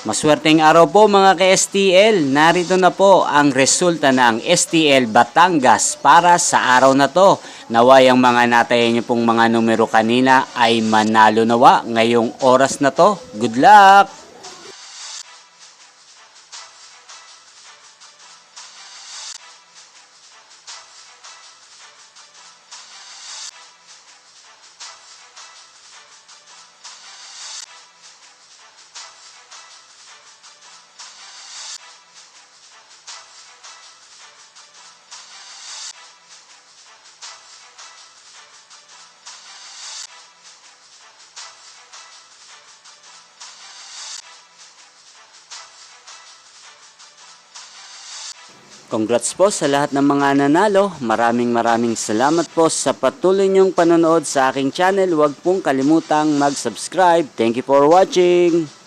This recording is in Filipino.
Maswerteng araw po mga ka-STL. Narito na po ang resulta ng STL Batangas para sa araw na to. Naway ang mga natayan niyo pong mga numero kanina ay manalo nawa ngayong oras na to. Good luck! Congrats po sa lahat ng mga nanalo. Maraming salamat po sa patuloy niyong panonood sa aking channel. Huwag pong kalimutang mag-subscribe. Thank you for watching.